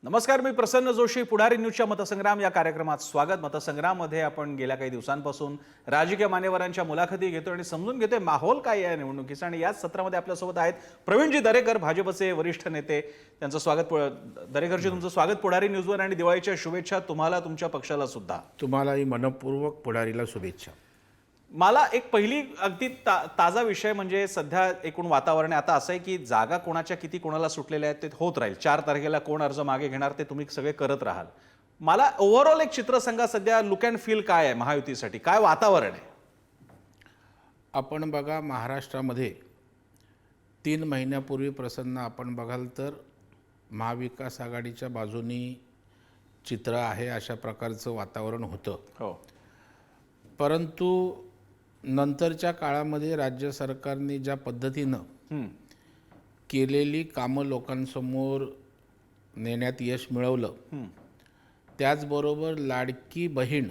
नमस्कार, मी प्रसन्न जोशी. पुढारी न्यूजच्या मतसंग्राम या कार्यक्रमात स्वागत. मतसंग्राममध्ये आपण गेल्या काही दिवसांपासून राजकीय मान्यवरांच्या मुलाखती घेतो आणि समजून घेतोय माहोल काय आहे निवडणुकीचा. आणि याच सत्रामध्ये आपल्यासोबत आहेत प्रवीणजी दरेकर, भाजपचे वरिष्ठ नेते. त्यांचं स्वागत. दरेकरजी, तुमचं स्वागत पुढारी न्यूजवर आणि दिवाळीच्या शुभेच्छा तुम्हाला, तुमच्या पक्षाला सुद्धा. तुम्हालाही मनपूर्वक पुढारीला शुभेच्छा. मला एक पहिली अगदी ताजा विषय म्हणजे सध्या एकूण वातावरण आता असं आहे की जागा कोणाच्या किती कोणाला सुटलेल्या आहेत ते होत राहील. 4 तारखेला कोण अर्ज मागे घेणार ते तुम्ही सगळे करत राहाल. मला ओव्हरऑल एक चित्र सांगा, सध्या लुक अँड फील काय आहे महायुतीसाठी, काय वातावरण आहे? आपण बघा, महाराष्ट्रामध्ये 3 महिन्यापूर्वी प्रसन्न आपण बघाल तर महाविकास आघाडीच्या बाजूनी चित्र आहे अशा प्रकारचं वातावरण होतं. हो. परंतु नंतरच्या काळामध्ये राज्य सरकारने ज्या पद्धतीनं केलेली कामं लोकांसमोर नेण्यात यश मिळवलं, त्याचबरोबर लाडकी बहीण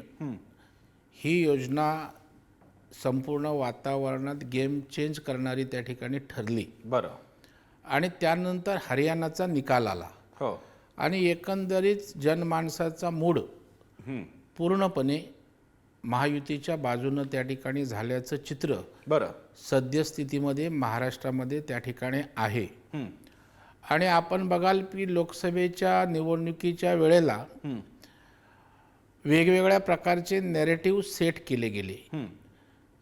ही योजना संपूर्ण वातावरणात गेम चेंज करणारी त्या ठिकाणी ठरली. बरं. आणि त्यानंतर हरियाणाचा निकाल आला. हो. आणि एकंदरीत जनमानसाचा मूड पूर्णपणे महायुतीच्या बाजूनं त्या ठिकाणी झाल्याचं चित्र बरं सद्यस्थितीमध्ये महाराष्ट्रामध्ये त्या ठिकाणी आहे. आणि आपण बघाल की लोकसभेच्या निवडणुकीच्या वेळेला वेगवेगळ्या प्रकारचे नॅरेटिव्ह सेट केले गेले.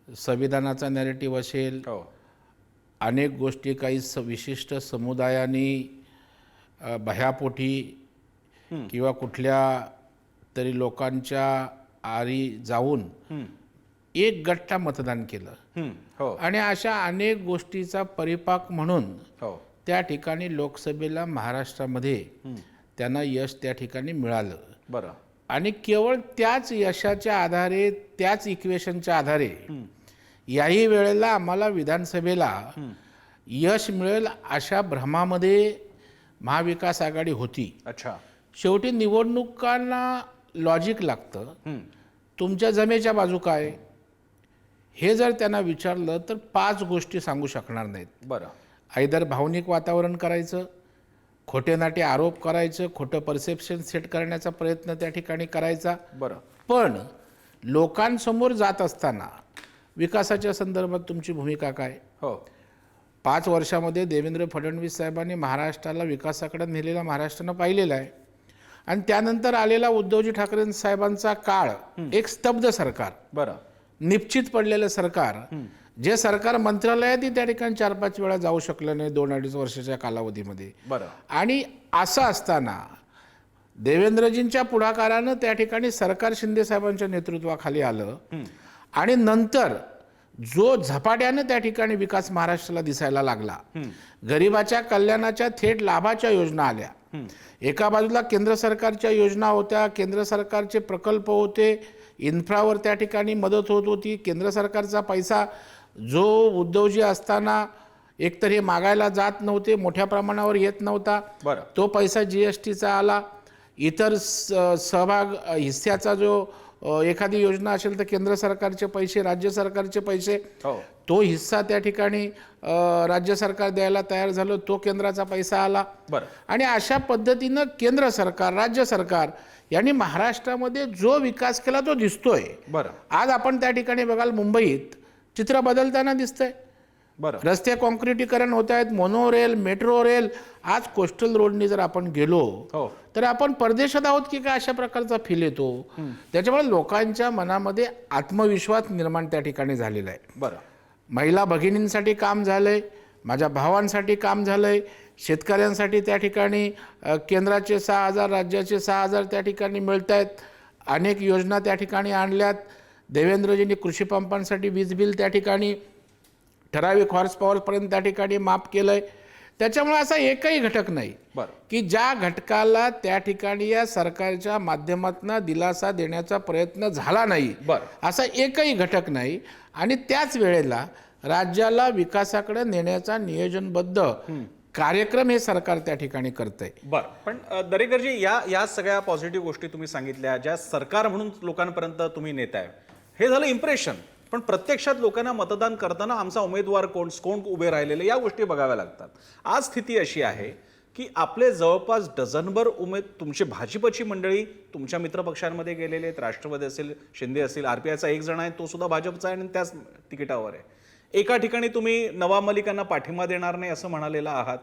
संविधानाचा नॅरेटिव्ह असेल, अनेक गोष्टी काही विशिष्ट समुदायांनी भयापोटी किंवा कुठल्या तरी लोकांच्या आरी जाऊन एक गट्टा मतदान केलं. आणि अशा अनेक गोष्टीचा परिपाक म्हणून त्या ठिकाणी लोकसभेला महाराष्ट्रामध्ये त्यांना यश त्या ठिकाणी मिळालं. बरं. आणि केवळ त्याच यशाच्या आधारे, त्याच इक्वेशनच्या आधारे याही वेळेला आम्हाला विधानसभेला यश मिळेल अशा भ्रमामध्ये महाविकास आघाडी होती. अच्छा. शेवटी निवडणुकांना लॉजिक लागतं. तुमच्या जमेच्या बाजू काय हे जर त्यांना विचारलं तर 5 गोष्टी सांगू शकणार नाहीत. बरं. आयदर भावनिक वातावरण करायचं, खोटे नाटे आरोप करायचं, खोटं परसेप्शन सेट करण्याचा प्रयत्न त्या ठिकाणी करायचा. बरं. पण लोकांसमोर जात असताना विकासाच्या संदर्भात तुमची भूमिका काय? हो. 5 वर्षामध्ये देवेंद्र फडणवीस साहेबांनी महाराष्ट्राला विकासाकडे नेलेला महाराष्ट्रानं पाहिलेला आहे. आणि त्यानंतर आलेला उद्धवजी ठाकरे साहेबांचा काळ एक स्तब्ध सरकार, बरं, निश्चित पडलेलं सरकार, जे सरकार मंत्रालयातही त्या ठिकाणी 4-5 वेळा जाऊ शकलं नाही 2-2.5 वर्षाच्या कालावधीमध्ये. बरं. आणि असं असताना देवेंद्रजींच्या पुढाकारानं त्या ठिकाणी सरकार शिंदे साहेबांच्या नेतृत्वाखाली आलं. आणि नंतर जो झपाट्यानं त्या ठिकाणी विकास महाराष्ट्राला दिसायला लागला, गरिबाच्या कल्याणाच्या थेट लाभाच्या योजना आल्या. एका बाजूला केंद्र सरकारच्या योजना होत्या, केंद्र सरकारचे प्रकल्प होते, इन्फ्रावर त्या ठिकाणी मदत होत होती. केंद्र सरकारचा पैसा जो उद्धवजी असताना एकतर हे मागायला जात नव्हते, मोठ्या प्रमाणावर येत नव्हता, तो पैसा GSTचा आला. इतर सहभाग हिस्स्याचा जो एखादी योजना असेल तर केंद्र सरकारचे पैसे, राज्य सरकारचे पैसे, तो हिस्सा त्या ठिकाणी राज्य सरकार द्यायला तयार झालं, तो केंद्राचा पैसा आला. आणि अशा पद्धतीनं केंद्र सरकार, राज्य सरकार यांनी महाराष्ट्रामध्ये जो विकास केला तो दिसतोय. आज आपण त्या ठिकाणी बघाल मुंबईत चित्र बदलताना दिसतंय. रस्ते कॉन्क्रिटीकरण होत आहेत, मोनोरेल, मेट्रो रेल. आज कोस्टल रोडनी जर आपण गेलो तर आपण परदेशात आहोत की काय अशा प्रकारचा फील येतो. त्याच्यामुळे लोकांच्या मनामध्ये आत्मविश्वास निर्माण त्या ठिकाणी झालेला आहे. महिला भगिनींसाठी काम झालंय, माझ्या भावांसाठी काम झालंय, शेतकऱ्यांसाठी त्या ठिकाणी केंद्राचे 6,000, राज्याचे 6,000 त्या ठिकाणी मिळत आहेत. अनेक योजना त्या ठिकाणी आणल्यात. देवेंद्रजींनी कृषी पंपांसाठी वीज बिल त्या ठिकाणी ठराविक हॉर्स पॉवरपर्यंत त्या ठिकाणी माफ केलंय. त्याच्यामुळे असा एकही घटक नाही की ज्या घटकाला त्या ठिकाणी या सरकारच्या माध्यमातून दिलासा देण्याचा प्रयत्न झाला नाही, असा एकही घटक नाही. आणि त्याच वेळेला राज्याला विकासाकडे नेण्याचा नियोजनबद्ध कार्यक्रम हे सरकार त्या ठिकाणी करतंय. पण दरेकरजी, या सगळ्या पॉझिटिव्ह गोष्टी तुम्ही सांगितल्या, ज्या सरकार म्हणून लोकांपर्यंत तुम्ही नेताय, हे झालं इम्प्रेशन. पण प्रत्यक्षात लोकांना मतदान करताना आमचा उमेदवार कोण उभे राहिलेले या गोष्टी बघाव्या लागतात. आज स्थिती अशी आहे की आपले जवळपास डझनभर तुमची भाजपची मंडळी तुमच्या मित्रपक्षांमध्ये गेलेले आहेत. राष्ट्रवादी असेल, शिंदे असेल, आरपीआयचा एक जण आहे तो सुद्धा भाजपचा आहे आणि त्याच तिकिटावर आहे. एका ठिकाणी तुम्ही नवाब मलिकांना पाठिंबा देणार नाही असं म्हणालेला आहात.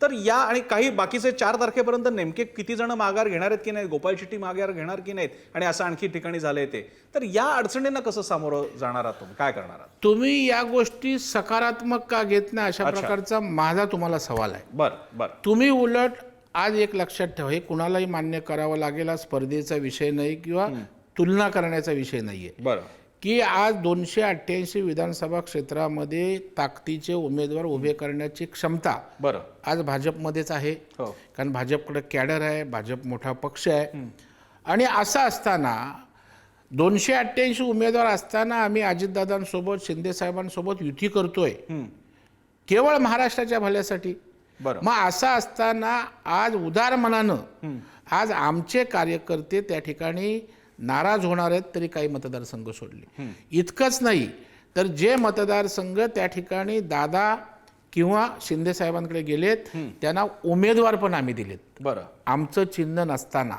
तर या आणि काही बाकीचे 4 तारखेपर्यंत नेमके किती जण माघार घेणार आहेत की नाहीत, गोपाळ शेट्टी माघार घेणार की नाहीत, आणि असं आणखी ठिकाणी झालंय ते, तर या अडचणींना कसं सामोरं जाणार आहात तुम्ही, काय करणार आहात? तुम्ही या गोष्टी सकारात्मक का घेत नाही अशा प्रकारचा माझा तुम्हाला सवाल आहे. बरं. तुम्ही उलट आज एक लक्षात ठेवा, हे कुणालाही मान्य करावं लागेल, हा स्पर्धेचा विषय नाही किंवा तुलना करण्याचा विषय नाहीये, बरं. की आज 288 विधानसभा क्षेत्रामध्ये ताकदीचे उमेदवार उभे करण्याची क्षमता बरं. आज भाजपमध्येच आहे. हो. कारण भाजपकडे कॅडर आहे, भाजप मोठा पक्ष आहे. आणि असं असताना 288 उमेदवार असताना आम्ही अजितदादांसोबत, शिंदे साहेबांसोबत युती करतोय केवळ महाराष्ट्राच्या भल्यासाठी. बरं. मग असं असताना आज उदार मनानं आज आमचे कार्यकर्ते त्या ठिकाणी नाराज होणार आहेत, तरी काही मतदारसंघ सोडले. इतकंच नाही तर जे मतदारसंघ त्या ठिकाणी दादा किंवा शिंदे साहेबांकडे गेलेत त्यांना उमेदवार पण आम्ही दिलेत. बरं. आमचं चिन्ह नसताना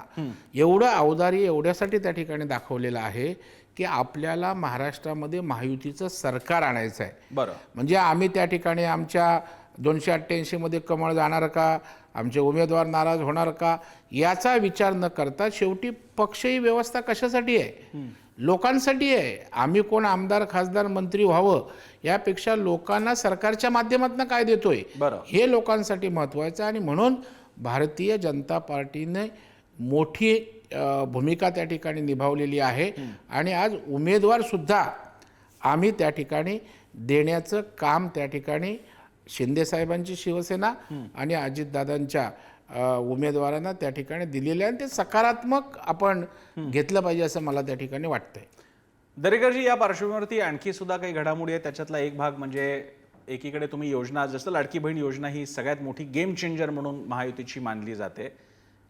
एवढं औदार्य एवढ्यासाठी त्या ठिकाणी दाखवलेलं आहे की आपल्याला महाराष्ट्रामध्ये महायुतीचं सरकार आणायचं आहे. बरं. म्हणजे आम्ही त्या ठिकाणी आमच्या 288 मध्ये कमळ जाणार का, आमचे उमेदवार नाराज होणार का, याचा विचार न करता शेवटी पक्ष ही व्यवस्था कशासाठी आहे, लोकांसाठी आहे. आम्ही कोण आमदार, खासदार, मंत्री व्हावं यापेक्षा लोकांना सरकारच्या माध्यमातून काय देतोय हे लोकांसाठी महत्त्वाचं आहे. आणि म्हणून भारतीय जनता पार्टीने मोठी भूमिका त्या ठिकाणी निभावलेली आहे. आणि आज उमेदवार सुद्धा आम्ही त्या ठिकाणी देण्याचं काम त्या ठिकाणी शिंदे साहेबांची शिवसेना आणि अजितदादांच्या उमेदवारांना त्या ठिकाणी दिलेले आहे. ते सकारात्मक आपण घेतलं पाहिजे असं मला त्या ठिकाणी वाटतंय. दरेकरजी, या पार्श्वभूमीवरती आणखी सुद्धा काही घडामोडी आहेत. त्याच्यातला एक भाग म्हणजे एकीकडे तुम्ही योजना, जसं लाडकी बहीण योजना ही सगळ्यात मोठी गेम चेंजर म्हणून महायुतीची मानली जाते.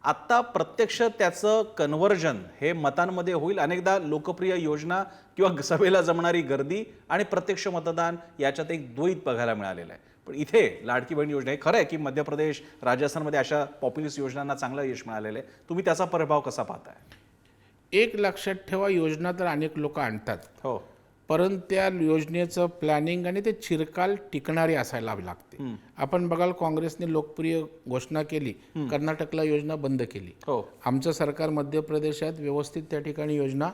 आत्ता प्रत्यक्ष त्याचं कन्व्हर्जन हे मतांमध्ये होईल. अनेकदा लोकप्रिय योजना किंवा सभेला जमणारी गर्दी आणि प्रत्यक्ष मतदान याच्यात एक द्वैत बघायला मिळालेलं आहे. पण इथे लाडकी बहीण योजना, हे खरं आहे की मध्य प्रदेश, राजस्थानमध्ये अशा पॉप्युलिस्ट योजनांना चांगलं यश मिळालेलं आहे. तुम्ही त्याचा प्रभाव कसा पाहताय? एक लक्षात ठेवा, योजना तर अनेक लोक आणतात, हो, परंतु त्या योजनेचं प्लॅनिंग आणि ते चिरकाल टिकणारी असायला लागते. आपण बघाल, काँग्रेसने लोकप्रिय घोषणा केली, कर्नाटकला योजना बंद केली. हो. आमचं सरकार मध्य प्रदेशात व्यवस्थित त्या ठिकाणी योजना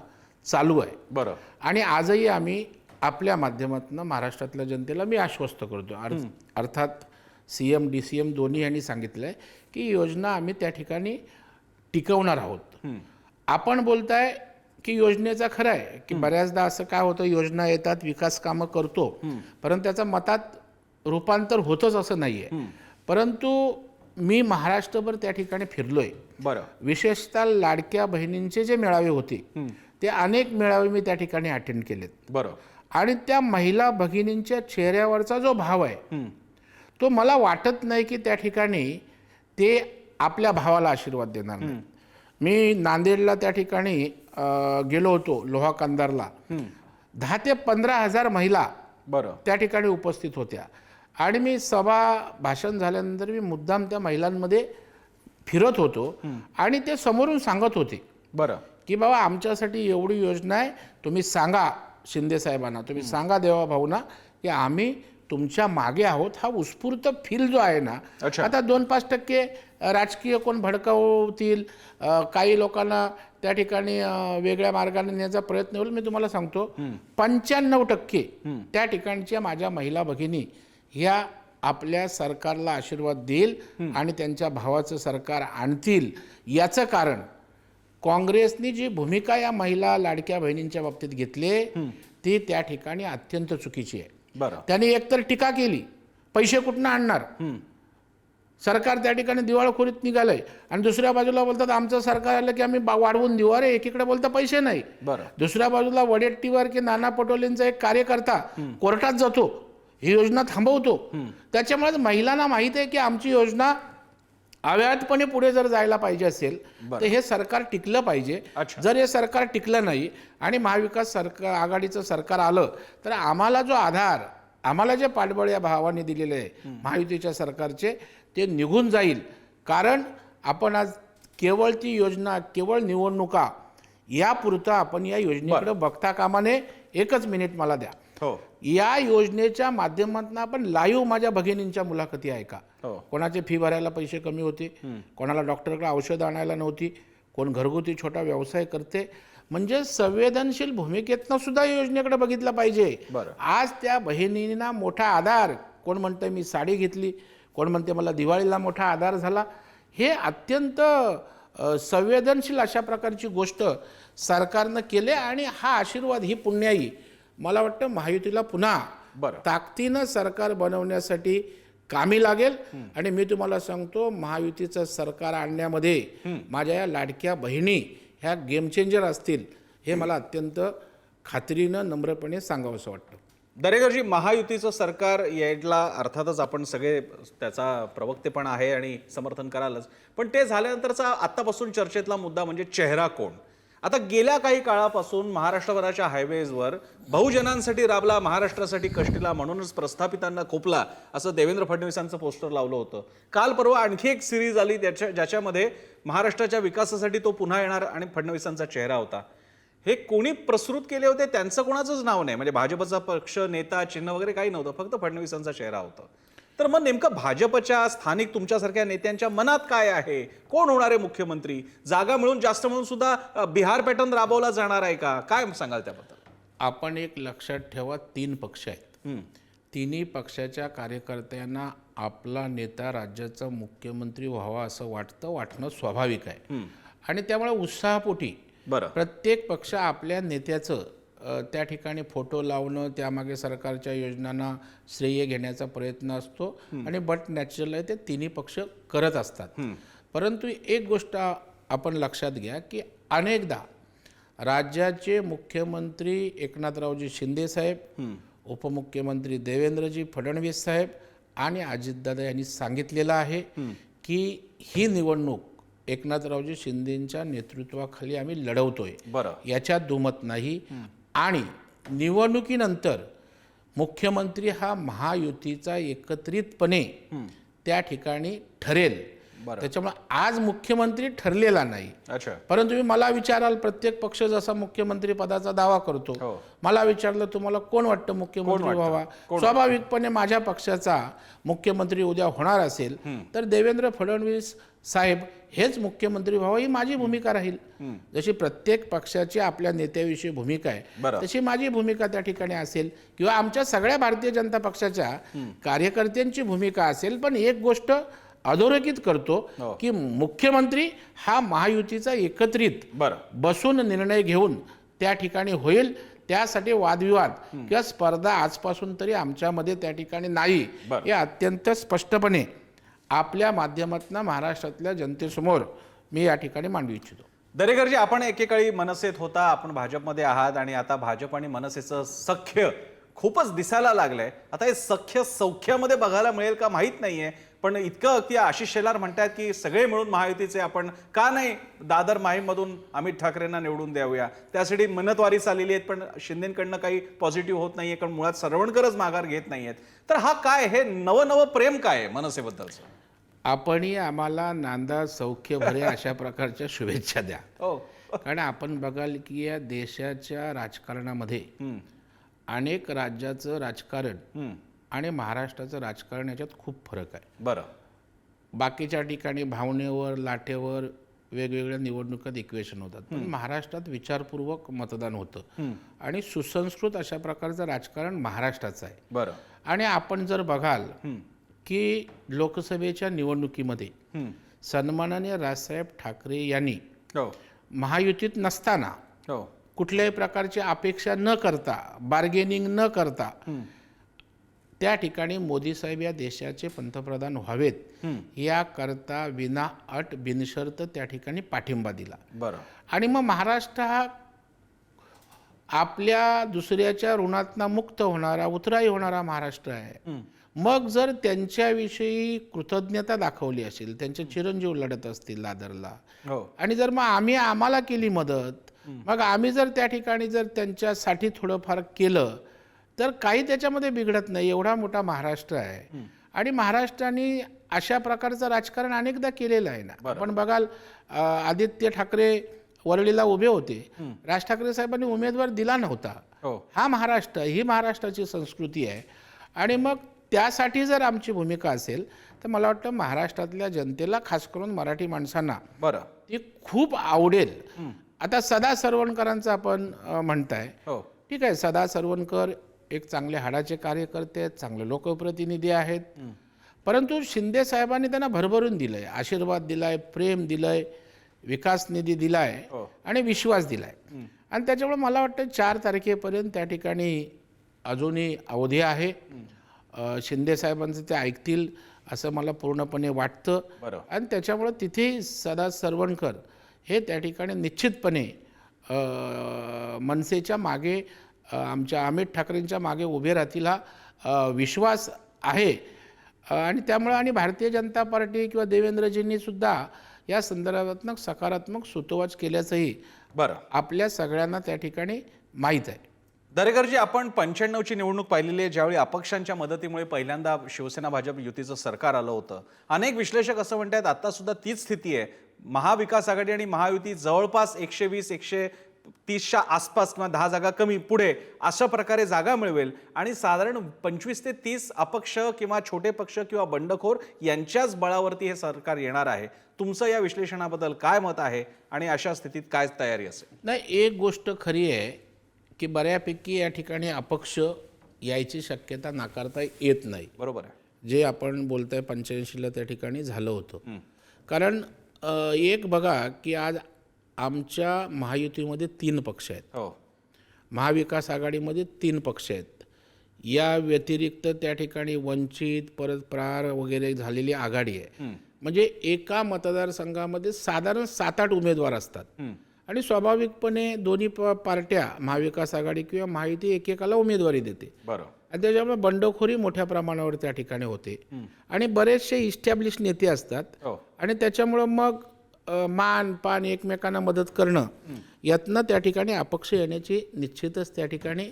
चालू आहे. बरं. आणि आजही आम्ही आपल्या माध्यमातून महाराष्ट्रातल्या जनतेला मी आश्वस्त करतो. अर्थात CM DCM दोन्ही यांनी सांगितलं आहे की योजना आम्ही त्या ठिकाणी टिकवणार आहोत. आपण बोलताय की योजनेचा खरं आहे की बऱ्याचदा असं काय होतं, योजना येतात, विकास कामं करतो, परंतु त्याचं मतात रूपांतर होतच असं नाही आहे. परंतु मी महाराष्ट्रभर त्या ठिकाणी फिरलोय. बरं. विशेषतः लाडक्या बहिणींचे जे मेळावे होते ते अनेक मेळावे मी त्या ठिकाणी अटेंड केलेत. बरं. आणि त्या महिला भगिनींच्या चेहऱ्यावरचा जो भाव आहे तो मला वाटत नाही की त्या ठिकाणी ते आपल्या भावाला आशीर्वाद देणार नाही. मी नांदेडला त्या ठिकाणी गेलो होतो, लोहा कंदारला. 10 ते 15 हजार महिला बरं त्या ठिकाणी उपस्थित होत्या. आणि मी सभा भाषण झाल्यानंतर मी मुद्दाम त्या महिलांमध्ये फिरत होतो आणि ते समोरून सांगत होते बरं की बाबा आमच्यासाठी एवढी योजना आहे, तुम्ही सांगा शिंदे साहेबांना, तुम्ही सांगा देवा भाऊना की आम्ही तुमच्या मागे आहोत. हा उत्स्फूर्त फील जो आहे ना, आता 2-5% राजकीय कोण भडकावतील, काही लोकांना त्या ठिकाणी वेगळ्या मार्गाने नेण्याचा प्रयत्न होईल. मी तुम्हाला सांगतो 95% त्या ठिकाणच्या माझ्या महिला भगिनी ह्या आपल्या सरकारला आशीर्वाद देईल आणि त्यांच्या भावाचं सरकार आणतील. याचं कारण काँग्रेसनी जी भूमिका या महिला लाडक्या बहिणींच्या बाबतीत घेतली ती त्या ठिकाणी अत्यंत चुकीची आहे. बरं. त्यांनी एकतर टीका केली, पैसे कुठनं आणणार, सरकार त्या ठिकाणी दिवाळखोरीत निघालंय, आणि दुसऱ्या बाजूला बोलतात आमचं सरकार आलं की आम्ही वाढवून देऊ. अरे एकीकडे बोलता पैसे नाही, बरं, दुसऱ्या बाजूला वडेट्टीवार की नाना पटोलेंचा एक कार्यकर्ता कोर्टात जातो, ही योजना थांबवतो. त्याच्यामुळे महिलांना माहीत आहे की आमची योजना अव्याहतपणे पुढे जर जायला पाहिजे असेल तर हे सरकार टिकलं पाहिजे. जर हे सरकार टिकलं नाही आणि महाविकास सरकार आघाडीचं सरकार आलं तर आम्हाला जो आधार, आम्हाला जे पाठबळ या भावाने दिलेले आहे महायुतीच्या सरकारचे, ते निघून जाईल. कारण आपण आज केवळ ती योजना, केवळ निवडणुका यापुरतं आपण या योजनेकडे बघता कामा नये. एकच मिनिट मला द्या. हो या योजनेच्या माध्यमातून आपण लाईव्ह माझ्या भगिनींच्या मुलाखती ऐका. हो कोणाचे फी भरायला पैसे कमी होते, कोणाला डॉक्टरकडे औषधं आणायला नव्हती, कोण घरगुती छोटा व्यवसाय करते. म्हणजे संवेदनशील भूमिकेतनं सुद्धा या योजनेकडे बघितलं पाहिजे. बरं. आज त्या बहिणींना मोठा आधार, कोण म्हणतं मी साडी घेतली, कोण म्हणते मला दिवाळीला मोठा आधार झाला. हे अत्यंत संवेदनशील अशा प्रकारची गोष्ट सरकारनं केले आणि हा आशीर्वाद, ही पुण्याई मला वाटतं महायुतीला पुन्हा बरं. ताकदीनं सरकार बनवण्यासाठी कामी लागेल. आणि मी तुम्हाला सांगतो, महायुतीचं सरकार आणण्यामध्ये माझ्या या लाडक्या बहिणी ह्या गेम चेंजर असतील, हे मला अत्यंत खात्रीनं नम्रपणे सांगावंसं वाटतं. दरेकरजी, महायुतीचं सरकार यायला अर्थातच आपण सगळे त्याचा प्रवक्तेपण आहे आणि समर्थन करालच, पण ते झाल्यानंतरचा आत्तापासून चर्चेतला मुद्दा म्हणजे चेहरा कोण. आता गेल्या काही काळापासून महाराष्ट्रभराच्या हायवेजवर बहुजनांसाठी राबला, महाराष्ट्रासाठी कष्टीला, म्हणूनच प्रस्थापितांना खोपला, असं देवेंद्र फडणवीसांचं पोस्टर लावलं होतं. काल परवा आणखी एक सिरीज आली ज्याच्यामध्ये महाराष्ट्राच्या विकासासाठी तो पुन्हा येणार आणि फडणवीसांचा चेहरा होता. हे कोणी प्रसृत केले होते, त्यांचं कोणाचंच नाव नाही, म्हणजे भाजपचा पक्ष, नेता, चिन्ह वगैरे काही नव्हतं, फक्त फडणवीसांचा चेहरा होता. तर मग नेमकं भाजपच्या स्थानिक तुमच्यासारख्या नेत्यांच्या मनात काय आहे? कोण होणार आहे मुख्यमंत्री? जागा मिळून जास्त मिळून सुद्धा बिहार पॅटर्न राबवला जाणार आहे का? काय सांगाल त्याबद्दल? आपण एक लक्षात ठेवा, 3 पक्ष आहेत. तिन्ही पक्षाच्या कार्यकर्त्यांना आपला नेता राज्याचा मुख्यमंत्री व्हावा असं वाटणं स्वाभाविक आहे. आणि त्यामुळे उत्साहापोटी बरं, प्रत्येक पक्ष आपल्या नेत्याचं त्या ठिकाणी फोटो लावणं, त्यामागे सरकारच्या योजनांना श्रेय घेण्याचा प्रयत्न असतो. आणि बट नॅचरल आहे, ते तिन्ही पक्ष करत असतात. परंतु एक गोष्ट आपण लक्षात घ्या की अनेकदा राज्याचे मुख्यमंत्री एकनाथरावजी शिंदे साहेब, उपमुख्यमंत्री देवेंद्रजी फडणवीस साहेब आणि अजितदादा यांनी सांगितलेलं आहे की ही निवडणूक एकनाथरावजी शिंदेंच्या नेतृत्वाखाली आम्ही लढवतोय, बरं, याच्यात दुमत नाही. आणि निवडणुकीनंतर मुख्यमंत्री हा महायुतीचा एकत्रितपणे त्या ठिकाणी ठरेल. त्याच्यामुळे आज मुख्यमंत्री ठरलेला नाही. अच्छा, परंतु तुम्ही मला विचाराल, प्रत्येक पक्ष जसा मुख्यमंत्री पदाचा दावा करतो, मला विचारलं तुम्हाला कोण वाटतं मुख्यमंत्री व्हावा, स्वाभाविकपणे माझ्या पक्षाचा मुख्यमंत्री उद्या होणार असेल तर देवेंद्र फडणवीस साहेब हेच मुख्यमंत्री व्हावं, ही माझी भूमिका राहील. जशी प्रत्येक पक्षाची आपल्या नेत्याविषयी भूमिका आहे, तशी माझी भूमिका त्या ठिकाणी असेल, किंवा आमच्या सगळ्या भारतीय जनता पक्षाच्या कार्यकर्त्यांची भूमिका असेल. पण एक गोष्ट अधोरेखित करतो की मुख्यमंत्री हा महायुतीचा एकत्रित बसून निर्णय घेऊन त्या ठिकाणी होईल. त्यासाठी वादविवाद किंवा स्पर्धा आजपासून तरी आमच्यामध्ये त्या ठिकाणी नाही, हे अत्यंत स्पष्टपणे आपल्या माध्यमातून महाराष्ट्रातल्या जनतेसमोर मी या ठिकाणी मांडू इच्छितो. दरेकरजी, आपण एकेकाळी मनसेत होता, आपण भाजपमध्ये आहात आणि आता भाजप आणि मनसेचं सख्य खूपच दिसायला लागलंय. आता हे सख्य सौख्यामध्ये बघायला मिळेल का माहीत नाहीये, पण इतकं की आशिष शेलार म्हणतात की सगळे मिळून महायुतीचे, आपण का नाही दादर माहीममधून अमित ठाकरेंना निवडून द्यावूया. त्यासाठी मिन्नतवारी चाललेली आहेत, पण शिंदेकडनं काही पॉझिटिव्ह होत नाहीये, कारण मुळात सरवणकरच माघार घेत नाहीयेत. तर हा काय, हे नवं प्रेम काय आहे मनसेबद्दलचं? आपणही आम्हाला नांदा सौख्य भरे अशा प्रकारच्या शुभेच्छा द्या. कारण आपण बघाल की या देशाच्या राजकारणामध्ये अनेक राज्याचं राजकारण आणि महाराष्ट्राचं राजकारण याच्यात खूप फरक आहे. बरं, बाकीच्या ठिकाणी भावनेवर, लाटेवर वेगवेगळ्या निवडणुकात इक्वेशन होतात, पण महाराष्ट्रात विचारपूर्वक मतदान होतं आणि सुसंस्कृत अशा प्रकारचं राजकारण महाराष्ट्राचं आहे. बरं. आणि आपण जर बघाल की लोकसभेच्या निवडणुकीमध्ये सन्माननीय राजसाहेब ठाकरे यांनी महायुतीत नसताना कुठल्याही प्रकारची अपेक्षा न करता, बार्गेनिंग न करता त्या ठिकाणी मोदी साहेब या देशाचे पंतप्रधान व्हावेत याकरता विना अट बिनशर्त त्या ठिकाणी पाठिंबा दिला. बरं. आणि मग महाराष्ट्र हा आपल्या दुसऱ्याच्या ऋणातनं मुक्त होणारा, उतराई होणारा महाराष्ट्र आहे. मग जर त्यांच्याविषयी कृतज्ञता दाखवली असेल, त्यांचे चिरंजीव लढत असतील दादरला, आणि जर मग आम्हाला केली मदत, मग आम्ही जर त्या ठिकाणी जर त्यांच्यासाठी थोडंफार केलं तर काही त्याच्यामध्ये बिघडत नाही. एवढा मोठा महाराष्ट्र आहे आणि महाराष्ट्राने अशा प्रकारचं राजकारण अनेकदा केलेलं आहे ना. आपण बघाल आदित्य ठाकरे वरळीला उभे होते, राज ठाकरे साहेबांनी उमेदवार दिला नव्हता. हा महाराष्ट्र, ही महाराष्ट्राची संस्कृती आहे. आणि मग त्यासाठी जर आमची भूमिका असेल तर मला वाटतं महाराष्ट्रातल्या जनतेला, खास करून मराठी माणसांना ती खूप आवडेल. आता सदा सरवणकरांचं आपण म्हणताय, ठीक आहे, सदा सरवणकर एक चांगले हाडाचे कार्यकर्ते आहेत, चांगले लोकप्रतिनिधी आहेत. परंतु शिंदे साहेबांनी त्यांना भरभरून दिलंय, आशीर्वाद दिलाय, प्रेम दिलंय, विकास निधी दिलाय आणि विश्वास दिलाय. आणि त्याच्यामुळे मला वाटतं 4 तारखेपर्यंत त्या ठिकाणी अजूनही अवधी आहे. शिंदे साहेबांचं ते ऐकतील असं मला पूर्णपणे वाटतं. आणि त्याच्यामुळे तिथे सदा सरवणकर हे त्या ठिकाणी निश्चितपणे मनसेच्या मागे, आमच्या अमित ठाकरेंच्या मागे उभे राहतील हा विश्वास आहे. आणि त्यामुळे आणि भारतीय जनता पार्टी किंवा देवेंद्रजींनी सुद्धा या संदर्भात सकारात्मक सूतोवाच केल्याचंही आपल्या सगळ्यांना त्या ठिकाणी माहीत आहे. दरेकरजी, आपण 95ची निवडणूक पाहिलेली आहे, ज्यावेळी अपक्षांच्या मदतीमुळे पहिल्यांदा शिवसेना भाजप युतीचं सरकार आलं होतं. अनेक विश्लेषक असं म्हणतात आता सुद्धा तीच स्थिती आहे. महाविकास आघाडी आणि महायुती जवळपास 120-130च्या आसपास किंवा 10 जागा कमी पुढे अशा प्रकारे जागा मिळवेल आणि साधारण 25 ते 30 अपक्ष किंवा छोटे पक्ष किंवा बंडखोर यांच्याच बळावरती हे सरकार येणार आहे. तुमचं या विश्लेषणाबद्दल काय मत आहे आणि अशा स्थितीत काय तयारी असेल? नाही, एक गोष्ट खरी आहे की बऱ्यापैकी या ठिकाणी अपक्ष यायची शक्यता नाकारता येत नाही. बरोबर आहे. जे आपण बोलतोय 85ला त्या ठिकाणी झालं होतं. कारण एक बघा की आज आमच्या महायुतीमध्ये 3 पक्ष आहेत, महाविकास आघाडीमध्ये 3 पक्ष आहेत. या व्यतिरिक्त त्या ठिकाणी वंचित, परत प्रहार वगैरे झालेली आघाडी आहे. म्हणजे एका मतदारसंघामध्ये साधारण 7-8 उमेदवार असतात आणि स्वाभाविकपणे दोन्ही पार्ट्या, महाविकास आघाडी किंवा महायुती, एकेकाला उमेदवारी देते. आणि त्याच्यामुळे बंडखोरी मोठ्या प्रमाणावर त्या ठिकाणी होते आणि बरेचसे इस्टॅब्लिश नेते असतात. आणि त्याच्यामुळं मग मान पान एकमेकांना मदत करणं यातनं त्या ठिकाणी अपक्ष येण्याची निश्चितच त्या ठिकाणी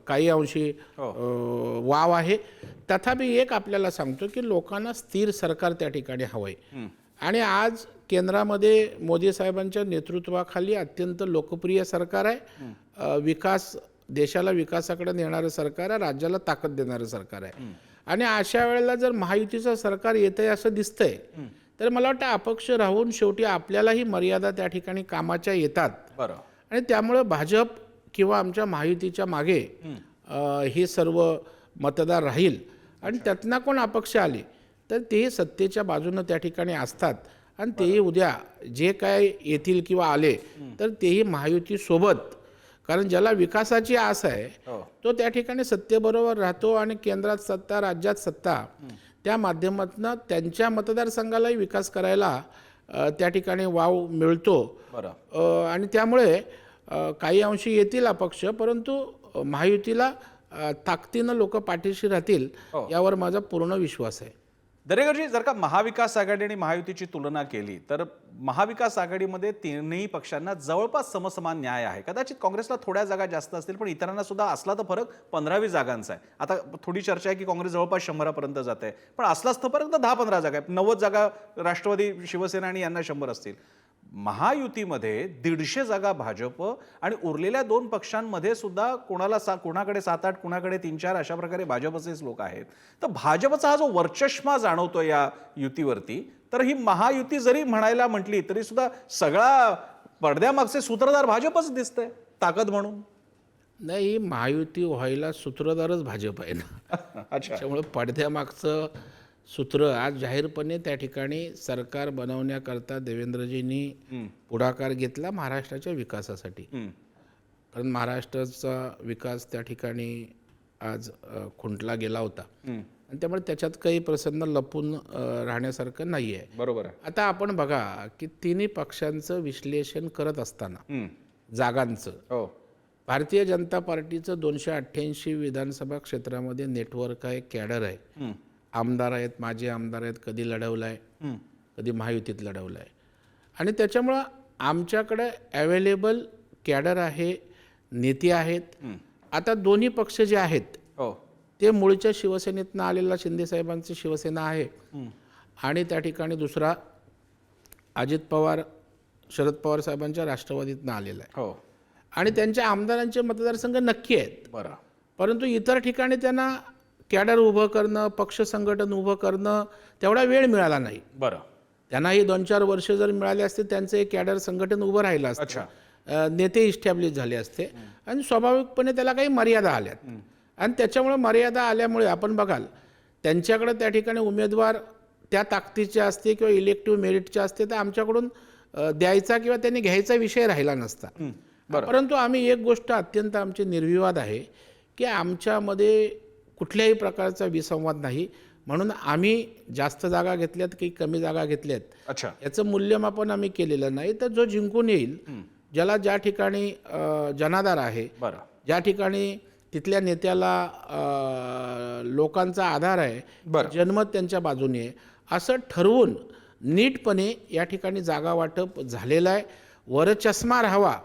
काही अंशी वाव आहे. तथापि एक आपल्याला सांगतो की लोकांना स्थिर सरकार त्या ठिकाणी हवंय. आणि आज केंद्रामध्ये मोदी साहेबांच्या नेतृत्वाखाली अत्यंत लोकप्रिय सरकार आहे. देशाला विकासाकडे नेणारं सरकार आहे, राज्याला ताकद देणारं सरकार आहे. आणि अशा वेळेला जर महायुतीचं सरकार येतंय असं दिसतंय तर मला वाटतं अपक्ष राहून शेवटी आपल्यालाही मर्यादा त्या ठिकाणी कामाच्या येतात. आणि त्यामुळे भाजप किंवा आमच्या महायुतीच्या मागे हे सर्व मतदार राहील. आणि त्यातनं कोण अपक्ष आले तर तेही सत्तेच्या बाजूनं त्या ठिकाणी असतात. आणि तेही उद्या जे काय येतील किंवा आले तर तेही महायुतीसोबत, कारण ज्याला विकासाची आस आहे तो त्या ठिकाणी सत्तेबरोबर राहतो आणि केंद्रात सत्ता, राज्यात सत्ता, त्या माध्यमातून त्यांच्या मतदारसंघालाही विकास करायला त्या ठिकाणी वाव मिळतो. आणि त्यामुळे काही अंशी येतील अपक्ष, परंतु महायुतीला ताकदीनं लोक पाठीशी राहतील यावर माझा पूर्ण विश्वास आहे. दरेकरजी, जर का महाविकास आघाडी आणि महायुतीची तुलना केली तर महाविकास आघाडीमध्ये तिन्ही पक्षांना जवळपास समसमान न्याय आहे. कदाचित काँग्रेसला थोड्या जागा जास्त असतील, पण इतरांना सुद्धा असला तर फरक 15-20 जागांचा आहे. आता थोडी चर्चा आहे की काँग्रेस जवळपास 100पर्यंत जाते, पण असलाच तर फरक 10-15 जागा आहे. 90 जागा राष्ट्रवादी, शिवसेना आणि यांना 100 असतील. महायुतीमध्ये 150 जागा भाजप आणि उरलेल्या 2 पक्षांमध्ये सुद्धा कोणाकडे 7-8, कोणाकडे 3-4 अशा प्रकारे भाजपचेच लोक आहेत. तर भाजपचा हा जो वर्चस्व जाणवतो या युतीवरती, तर ही महायुती जरी म्हणायला म्हटली तरी सुद्धा सगळा पडद्यामागचे सूत्रधार भाजपच दिसतंय ताकद म्हणून. नाही, महायुती व्हायला सूत्रधारच भाजप आहे ना. त्याच्यामुळे पडद्यामागचं सूत्र आज जाहीरपणे त्या ठिकाणी सरकार बनवण्याकरता देवेंद्रजींनी पुढाकार घेतला महाराष्ट्राच्या विकासासाठी. कारण महाराष्ट्राचा विकास त्या ठिकाणी आज खुंटला गेला होता आणि त्यामुळे त्याच्यात काही प्रसन्न लपून राहण्यासारखं नाही आहे. बरोबर आहे. आता आपण बघा की तिन्ही पक्षांचं विश्लेषण करत असताना जागांचं, भारतीय जनता पार्टीचं 288 विधानसभा क्षेत्रामध्ये नेटवर्क आहे, कॅडर आहे, आमदार आहेत, माजी आमदार आहेत, कधी लढवलं आहे, कधी महायुतीत लढवलं आहे. आणि त्याच्यामुळं आमच्याकडे अवेलेबल कॅडर आहे, नेते आहेत. आता दोन्ही पक्ष जे आहेत ते मूळच्या शिवसेनेतनं आलेला शिंदे साहेबांची शिवसेना आहे आणि त्या ठिकाणी दुसरा अजित पवार शरद पवार साहेबांच्या राष्ट्रवादीतनं आलेला आहे हो आणि त्यांच्या आमदारांचे मतदारसंघ नक्की आहेत. बरं परंतु इतर ठिकाणी त्यांना कॅडर उभं करणं, पक्ष संघटन उभं करणं तेवढा वेळ मिळाला नाही. बरं त्यांनाही 2-4 वर्ष जर मिळाले असते त्यांचं एक कॅडर संघटन उभं राहिलं असतं, नेते इस्टॅब्लिश झाले असते आणि स्वाभाविकपणे त्याला काही मर्यादा आल्यात आणि त्याच्यामुळे मर्यादा आल्यामुळे आपण बघाल त्यांच्याकडे त्या ठिकाणी उमेदवार त्या ताकदीचे असते किंवा इलेक्टिव्ह मेरिटचे असते तर आमच्याकडून द्यायचा किंवा त्यांनी घ्यायचा विषय राहिला नसता. परंतु आम्ही एक गोष्ट अत्यंत आमची निर्विवाद आहे की आमच्यामध्ये कुठल्याही प्रकारचा विसंवाद नाही, म्हणून आम्ही जास्त जागा घेतल्यात की कमी जागा घेतल्यात अच्छा याचं मूल्यमापन आम्ही केलेलं नाही. तर जो जिंकून येईल, ज्याला ज्या ठिकाणी जनाधार आहे, बरं ज्या ठिकाणी तिथल्या नेत्याला लोकांचा आधार आहे, जनमत त्यांच्या बाजूने आहे, असं ठरवून नीटपणे या ठिकाणी जागा वाटप झालेलं आहे. वर चष्मा राहावा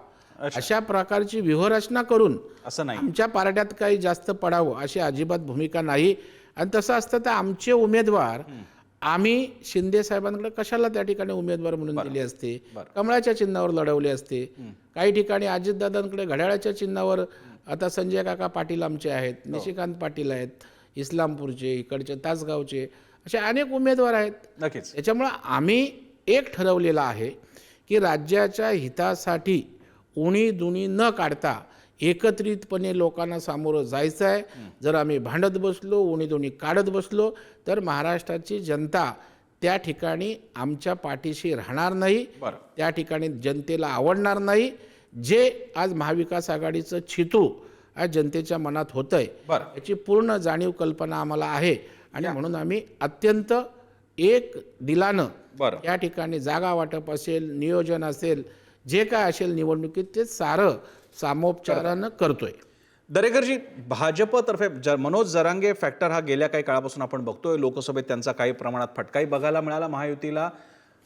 अशा प्रकारची व्यूहरचना करून असं नाही आमच्या पारड्यात काही जास्त पडावं अशी अजिबात भूमिका नाही. आणि तसं असतं तर आमचे उमेदवार आम्ही शिंदे साहेबांकडे कशाला त्या ठिकाणी उमेदवार म्हणून दिले असते, कमळाच्या चिन्हावर लढवले असते. काही ठिकाणी अजितदादांकडे घड्याळाच्या चिन्हावर आता संजय काका पाटील आमचे आहेत, निशिकांत पाटील आहेत, इस्लामपूरचे, इकडचे तासगावचे, असे अनेक उमेदवार आहेत. नक्कीच त्याच्यामुळं आम्ही एक ठरवलेलं आहे की राज्याच्या हितासाठी उणी दुणी न काढता एकत्रितपणे लोकांना सामोरं जायचं आहे. जर आम्ही भांडत बसलो, उणी दुणी काढत बसलो तर महाराष्ट्राची जनता त्या ठिकाणी आमच्या पाठीशी राहणार नाही, त्या ठिकाणी जनतेला आवडणार नाही. जे आज महाविकास आघाडीचं छितू आज जनतेच्या मनात होतंय याची पूर्ण जाणीव कल्पना आम्हाला आहे आणि म्हणून आम्ही अत्यंत एक दिलानं या ठिकाणी जागा वाटप असेल, नियोजन असेल, जे काय असेल निवडणुकीत ते सारं सामोपचारानं करतोय. दरेकरजी, भाजपतर्फे मनोज जरांगे फॅक्टर हा गेल्या काही काळापासून आपण बघतोय. लोकसभेत त्यांचा काही प्रमाणात फटकाही बघायला मिळाला महायुतीला.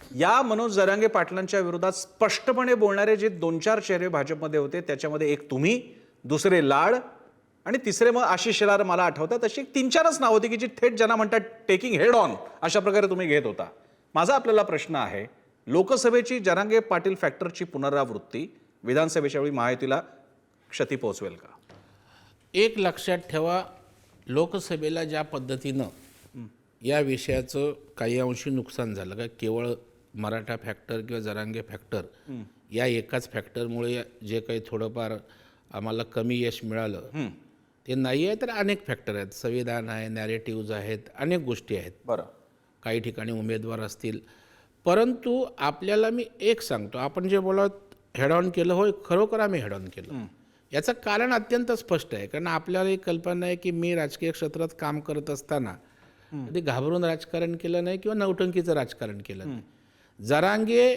या मनोज जरांगे पाटलांच्या विरोधात स्पष्टपणे बोलणारे जे 2-4 चेहरे भाजपमध्ये होते त्याच्यामध्ये एक तुम्ही, दुसरे लाड आणि तिसरे मग आशिष शेलार मला आठवतात. अशी 3-4च नाव होती की जी थेट ज्यांना म्हणतात टेकिंग हेड ऑन अशा प्रकारे तुम्ही घेत होता. माझा आपल्याला प्रश्न आहे, लोकसभेची जरांगे पाटील फॅक्टरची पुनरावृत्ती विधानसभेच्या वेळी महायुतीला क्षती पोहोचवेल का? एक लक्षात ठेवा, लोकसभेला ज्या पद्धतीनं या विषयाचं काही अंशी नुकसान झालं का केवळ मराठा फॅक्टर किंवा जरांगे फॅक्टर या एकाच फॅक्टरमुळे जे काही थोडंफार आम्हाला कमी यश मिळालं ते नाही आहे, तर अनेक फॅक्टर आहेत. संविधान आहे, नॅरेटिव्ज आहेत, अनेक गोष्टी आहेत. काही ठिकाणी उमेदवार असतील. परंतु आपल्याला मी एक सांगतो, आपण जे बोलत हेड ऑन केलं, होय खरोखर आम्ही हेड ऑन केलं. याचं कारण अत्यंत स्पष्ट आहे, कारण आपल्याला एक कल्पना आहे की मी राजकीय क्षेत्रात काम करत असताना कधी घाबरून राजकारण केलं नाही किंवा नौटंकीचं राजकारण केलं नाही. जरांगे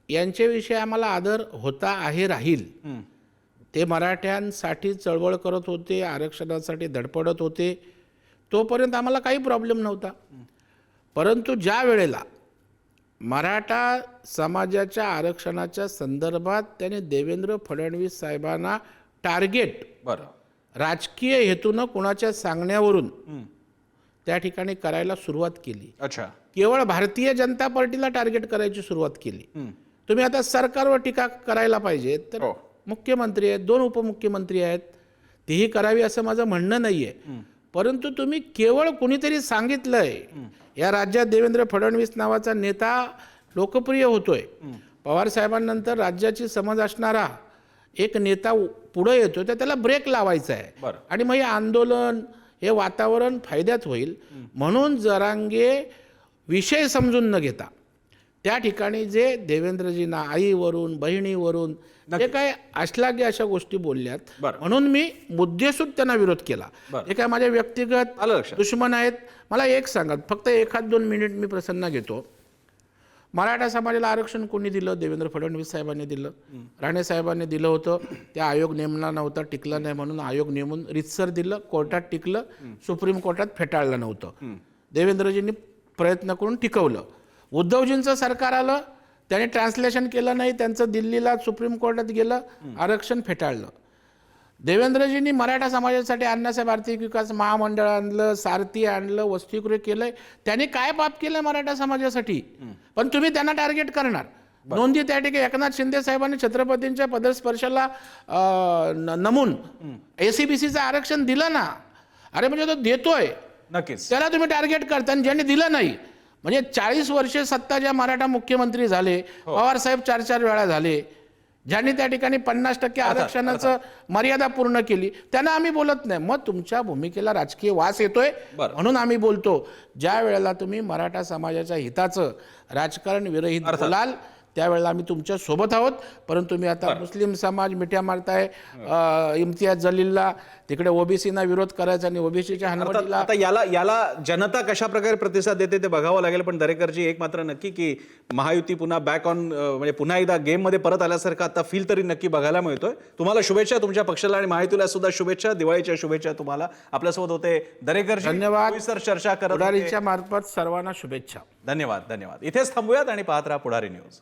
यांच्याविषयी आम्हाला आदर होता, आहे, राहील. ते मराठ्यांसाठी चळवळ करत होते, आरक्षणासाठी धडपडत होते, तोपर्यंत आम्हाला काही प्रॉब्लेम नव्हता. परंतु ज्या वेळेला मराठा समाजाच्या आरक्षणाच्या संदर्भात त्याने देवेंद्र फडणवीस साहेबांना टार्गेट राजकीय हेतूनं कोणाच्या सांगण्यावरून त्या ठिकाणी करायला सुरुवात केली, केवळ भारतीय जनता पार्टीला टार्गेट करायची सुरुवात केली. तुम्ही आता सरकारवर टीका करायला पाहिजे तर मुख्यमंत्री आहेत, 2 उपमुख्यमंत्री आहेत, तीही करावी असं माझं म्हणणं नाही आहे. परंतु तुम्ही केवळ कुणीतरी सांगितलंय या राज्यात देवेंद्र फडणवीस नावाचा नेता लोकप्रिय होतोय, पवार साहेबांनंतर राज्याची समज असणारा एक नेता पुढे येतो, तर त्याला ब्रेक लावायचा आहे आणि मग हे आंदोलन, हे वातावरण फायद्यात होईल. म्हणून जरांगे विषय समजून न घेता त्या ठिकाणी जे देवेंद्रजींना आईवरून, बहिणीवरून जे काय अश्लाघ्य अशा गोष्टी बोलल्यात, म्हणून मी मुद्देसूद त्यांना विरोध केला. हे काय माझ्या व्यक्तिगत दुश्मन आहेत. मला एक सांगा, फक्त 1-2 मिनिट मी प्रसन्न घेतो. मराठा समाजाला आरक्षण कोणी दिलं? देवेंद्र फडणवीस साहेबांनी दिलं, राणे साहेबांनी दिलं होतं. त्या आयोग नेमला नव्हता, टिकला नाही म्हणून आयोग नेमून रितसर दिलं, कोर्टात टिकलं, सुप्रीम कोर्टात फेटाळलं नव्हतं. देवेंद्रजींनी प्रयत्न करून टिकवलं. उद्धवजींचं सरकार आलं, त्याने ट्रान्सलेशन केलं नाही, त्यांचं दिल्लीला सुप्रीम कोर्टात गेलं, आरक्षण फेटाळलं. देवेंद्रजींनी मराठा समाजासाठी अण्णासाहेब आर्थिक विकास महामंडळ आणलं, सारथी आणलं, वसतिगृह केलंय. त्यांनी काय पाप केलंय मराठा समाजासाठी? पण तुम्ही त्यांना टार्गेट करणार. नोंदी त्या ठिकाणी एकनाथ शिंदे साहेबांनी छत्रपतींच्या पदस्पर्शाला नमून ACBCचं आरक्षण दिलं ना. अरे म्हणजे तो देतोय, नक्कीच. त्याला तुम्ही टार्गेट करता. आणि ज्यांनी दिलं नाही, म्हणजे 40 वर्षे सत्ता ज्या मराठा मुख्यमंत्री झाले, पवार साहेब 4-4 वेळा झाले, ज्यांनी त्या ठिकाणी 50% आरक्षणाचं मर्यादा पूर्ण केली, त्यांना आम्ही बोलत नाही. मग तुमच्या भूमिकेला राजकीय वास येतोय म्हणून आम्ही बोलतो. ज्या वेळेला तुम्ही मराठा समाजाच्या हिताचं राजकारण विरहित बोलाल त्यावेळेला आम्ही तुमच्या सोबत आहोत. परंतु तुम्ही आता मुस्लिम समाज मिठ्या मारताय, इम्तियाज जलीलला तिकडे ओबीसीना विरोध करायचा आणि ओबीसीच्या हनवटीला. आता याला जनता कशा प्रकारे प्रतिसाद देते ते बघावं लागेल. पण दरेकरजी एक मात्र नक्की की महायुती पुन्हा बॅक ऑन, म्हणजे पुन्हा एकदा गेम मध्ये परत आल्यासारखं आता फील तरी नक्की बघायला मिळतोय. तुम्हाला शुभेच्छा, तुमच्या पक्षाला आणि महायुतीला सुद्धा शुभेच्छा, दिवाळीच्या शुभेच्छा तुम्हाला. आपल्यासोबत होते दरेकरजी. धन्यवाद. सर चर्चा करत होते. पुढारीच्या मार्फत सर्वांना शुभेच्छा. धन्यवाद. इथेच थांबूयात आणि पाहत राहा पुढारी न्यूज.